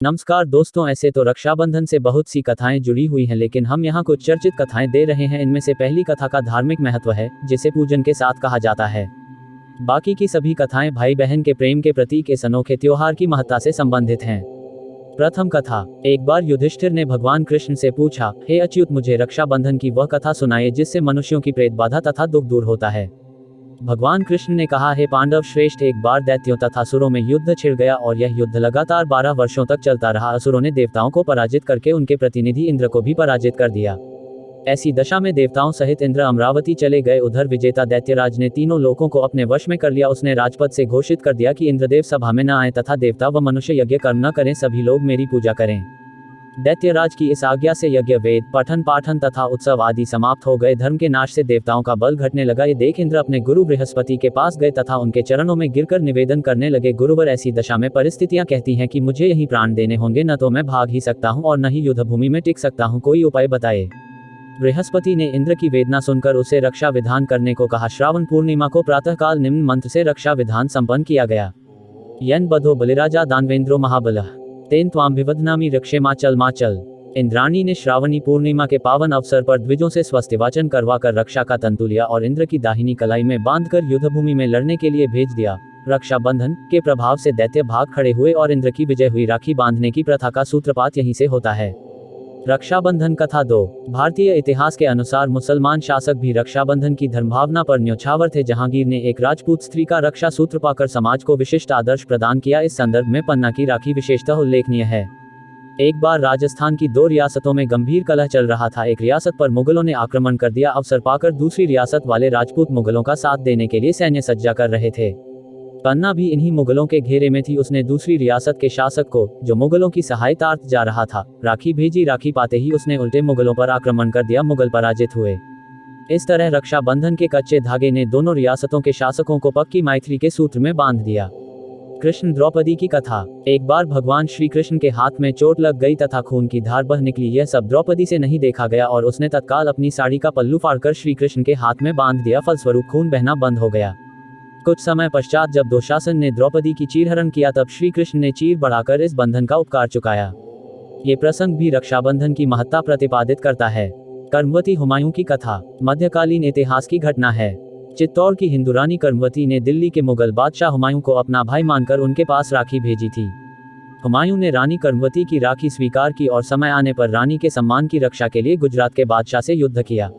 नमस्कार दोस्तों, ऐसे तो रक्षाबंधन से बहुत सी कथाएं जुड़ी हुई हैं, लेकिन हम यहाँ कुछ चर्चित कथाएं दे रहे हैं। इनमें से पहली कथा का धार्मिक महत्व है, जिसे पूजन के साथ कहा जाता है। बाकी की सभी कथाएं भाई बहन के प्रेम के प्रतीक इस अनोखे त्योहार की महत्ता से संबंधित हैं। प्रथम कथा। एक बार युधिष्ठिर ने भगवान कृष्ण से पूछा, हे अच्युत, मुझे रक्षाबंधन की वह कथा सुनाइए जिससे मनुष्यों की प्रेत बाधा तथा दुख दूर होता है। भगवान कृष्ण ने कहा, हे पांडव श्रेष्ठ, एक बार दैत्यों तथा असुरों में युद्ध छिड़ गया और यह युद्ध लगातार 12 वर्षों तक चलता रहा। असुरों ने देवताओं को पराजित करके उनके प्रतिनिधि इंद्र को भी पराजित कर दिया। ऐसी दशा में देवताओं सहित इंद्र अमरावती चले गए। उधर विजेता दैत्यराज ने तीनों लोकों को अपने वश में कर लिया। उसने राजपद से घोषित कर दिया कि इंद्रदेव सभा में न आए तथा देवता व मनुष्य यज्ञ कर्म न करें, सभी लोग मेरी पूजा करें। दैत्यराज की इस आज्ञा से यज्ञ, वेद पठन पाठन तथा उत्सव आदि समाप्त हो गए। धर्म के नाश से देवताओं का बल घटने लगा। ये देख इंद्र अपने गुरु बृहस्पति के पास गए तथा उनके चरणों में गिरकर निवेदन करने लगे, गुरुवर, ऐसी दशा में परिस्थितियां कहती हैं कि मुझे यहीं प्राण देने होंगे, न तो मैं भाग ही सकता हूं और न ही युद्ध भूमि में टिक सकता हूं, कोई उपाय बताए। बृहस्पति ने इंद्र की वेदना सुनकर उसे रक्षा विधान करने को कहा। श्रावण पूर्णिमा को प्रातःकाल निम्न मंत्र से रक्षा विधान संपन्न किया गया। यन बधो बलिराजा दानवेंद्रो महाबलः तेन त्वाम विवदनामि रक्षेमाचल माचल। इंद्राणी ने श्रावणी पूर्णिमा के पावन अवसर पर द्विजों से स्वस्तिवाचन करवाकर रक्षा का तंतु लिया और इंद्र की दाहिनी कलाई में बांधकर युद्धभूमि में लड़ने के लिए भेज दिया। रक्षाबंधन के प्रभाव से दैत्य भाग खड़े हुए और इंद्र की विजय हुई। राखी बांधने की प्रथा का सूत्रपात यहीं से होता है। रक्षाबंधन कथा 2। भारतीय इतिहास के अनुसार मुसलमान शासक भी रक्षाबंधन की धर्मभावना पर न्योछावर थे। जहांगीर ने एक राजपूत स्त्री का रक्षा सूत्र पाकर समाज को विशिष्ट आदर्श प्रदान किया। इस संदर्भ में पन्ना की राखी विशेषतः उल्लेखनीय है। एक बार राजस्थान की 2 रियासतों में गंभीर कलह चल रहा था। एक रियासत पर मुगलों ने आक्रमण कर दिया। अवसर पाकर दूसरी रियासत वाले राजपूत मुगलों का साथ देने के लिए सैन्य सज्जा कर रहे थे। पन्ना भी इन्हीं मुगलों के घेरे में थी। उसने दूसरी रियासत के शासक को, जो मुगलों की सहायतार्थ जा रहा था, राखी भेजी। राखी पाते ही उसने उल्टे मुगलों पर आक्रमण कर दिया। मुगल पराजित हुए। इस तरह रक्षाबंधन के कच्चे धागे ने दोनों रियासतों के शासकों को पक्की मैत्री के सूत्र में बांध दिया। कृष्ण द्रौपदी की कथा। एक बार भगवान श्री कृष्ण के हाथ में चोट लग गई तथा खून की धार बह निकली। यह सब द्रौपदी से नहीं देखा गया और उसने तत्काल अपनी साड़ी का पल्लू फाड़कर श्री कृष्ण के हाथ में बांध दिया। फलस्वरूप खून बहना बंद हो गया। कुछ समय पश्चात जब दुशासन ने द्रौपदी की चीरहरण किया, तब श्री कृष्ण ने चीर बढ़ाकर इस बंधन का उपकार चुकाया। ये प्रसंग भी रक्षाबंधन की महत्ता प्रतिपादित करता है। कर्मवती हुमायूं की कथा। मध्यकालीन इतिहास की घटना है। चित्तौड़ की हिंदू रानी कर्मवती ने दिल्ली के मुगल बादशाह हुमायूं को अपना भाई मानकर उनके पास राखी भेजी थी। हुमायूं ने रानी कर्मवती की राखी स्वीकार की और समय आने पर रानी के सम्मान की रक्षा के लिए गुजरात के बादशाह से युद्ध किया।